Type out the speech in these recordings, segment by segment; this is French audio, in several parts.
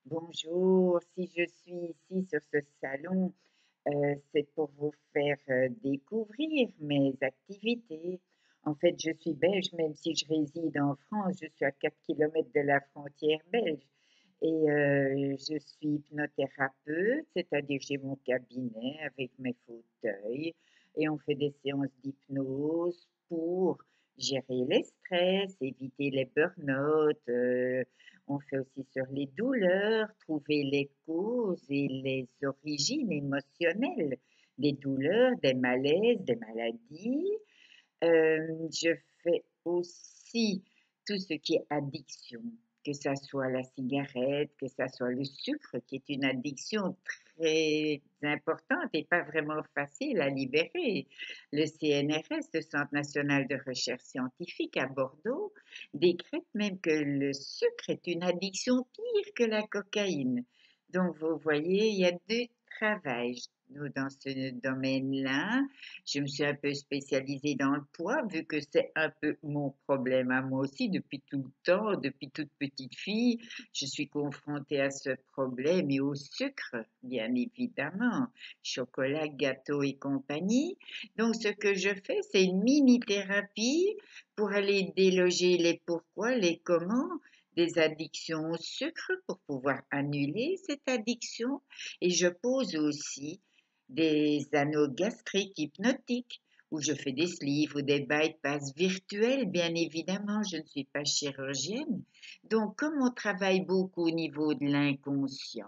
Bonjour, si je suis ici sur ce salon, c'est pour vous faire découvrir mes activités. En fait, je suis belge, même si je réside en France, je suis à 4 kilomètres de la frontière belge. Et je suis hypnothérapeute, c'est-à-dire j'ai mon cabinet avec mes fauteuils et on fait des séances d'hypnose pour gérer les stress, éviter les burn-out. On fait aussi sur les douleurs, trouver les causes et les origines émotionnelles des douleurs, des malaises, des maladies. Je fais aussi tout ce qui est addiction, que ça soit la cigarette, que ça soit le sucre, qui est une addiction très importante et pas vraiment facile à libérer. Le CNRS, le Centre national de recherche scientifique à Bordeaux, décrète même que le sucre est une addiction pire que la cocaïne. Donc, vous voyez, il y a deux travail. Nous, dans ce domaine-là, je me suis un peu spécialisée dans le poids, vu que c'est un peu mon problème à moi aussi depuis tout le temps, depuis toute petite fille. Je suis confrontée à ce problème et au sucre, bien évidemment, chocolat, gâteau et compagnie. Donc, ce que je fais, c'est une mini-thérapie pour aller déloger les pourquoi, les comment des addictions au sucre pour pouvoir annuler cette addiction. Et je pose aussi des anneaux gastriques hypnotiques où je fais des sleeves ou des bypass virtuels, bien évidemment, je ne suis pas chirurgienne. Donc, comme on travaille beaucoup au niveau de l'inconscient,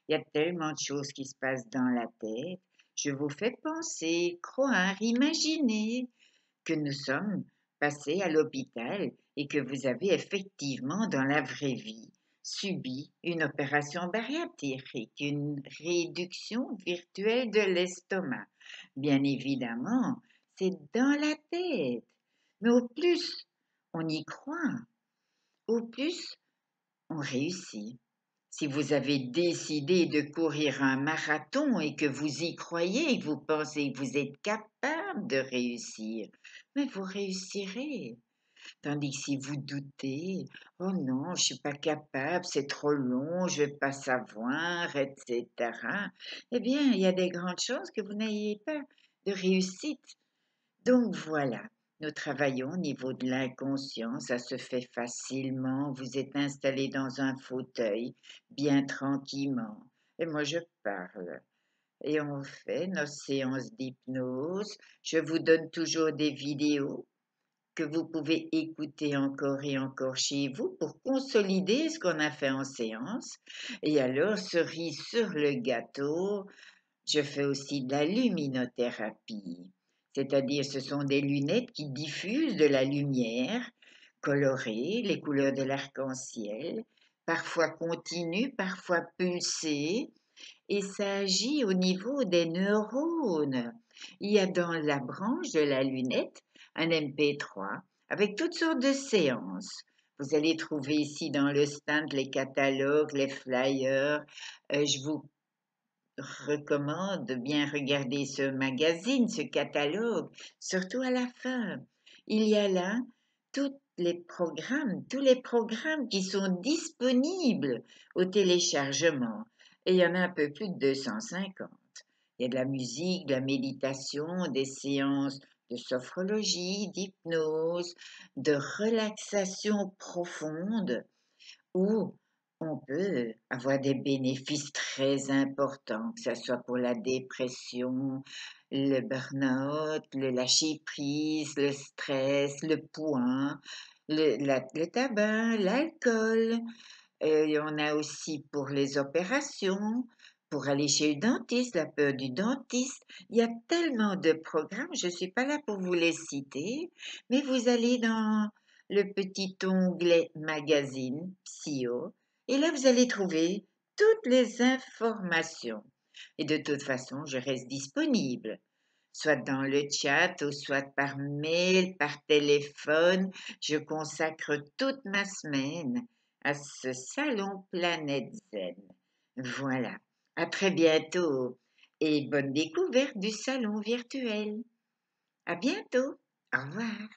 il y a tellement de choses qui se passent dans la tête, je vous fais penser, croire, imaginer que nous sommes passés à l'hôpital et que vous avez effectivement dans la vraie vie subi une opération bariatrique, une réduction virtuelle de l'estomac. Bien évidemment, c'est dans la tête. Mais au plus on y croit, au plus on réussit. Si vous avez décidé de courir un marathon et que vous y croyez et que vous pensez que vous êtes capable de réussir, mais vous réussirez. Tandis que si vous doutez, oh non, je suis pas capable, c'est trop long, je vais pas savoir, etc. Eh bien, il y a des grandes chances que vous n'ayez pas de réussite. Donc voilà, nous travaillons au niveau de l'inconscient, ça se fait facilement. Vous êtes installé dans un fauteuil, bien tranquillement. Et moi, je parle. Et on fait nos séances d'hypnose. Je vous donne toujours des vidéos que vous pouvez écouter encore et encore chez vous pour consolider ce qu'on a fait en séance. Et alors, cerise sur le gâteau, je fais aussi de la luminothérapie, c'est-à-dire ce sont des lunettes qui diffusent de la lumière colorée, les couleurs de l'arc-en-ciel, parfois continues, parfois pulsées, et ça agit au niveau des neurones. Il y a dans la branche de la lunette un MP3 avec toutes sortes de séances. Vous allez trouver ici dans le stand les catalogues, les flyers. Je vous recommande de bien regarder ce magazine, ce catalogue, surtout à la fin. Il y a là tous les programmes qui sont disponibles au téléchargement. Et il y en a un peu plus de 250. Il y a de la musique, de la méditation, des séances de sophrologie, d'hypnose, de relaxation profonde où on peut avoir des bénéfices très importants, que ce soit pour la dépression, le burn-out, le lâcher-prise, le stress, le poids, le tabac, l'alcool. On a aussi pour les opérations, pour aller chez le dentiste, la peur du dentiste. Il y a tellement de programmes, je ne suis pas là pour vous les citer, mais vous allez dans le petit onglet magazine, Psyo, et là vous allez trouver toutes les informations. Et de toute façon, je reste disponible, soit dans le chat ou soit par mail, par téléphone. Je consacre toute ma semaine à ce salon Planète Zen. Voilà. À très bientôt et bonne découverte du salon virtuel. À bientôt. Au revoir.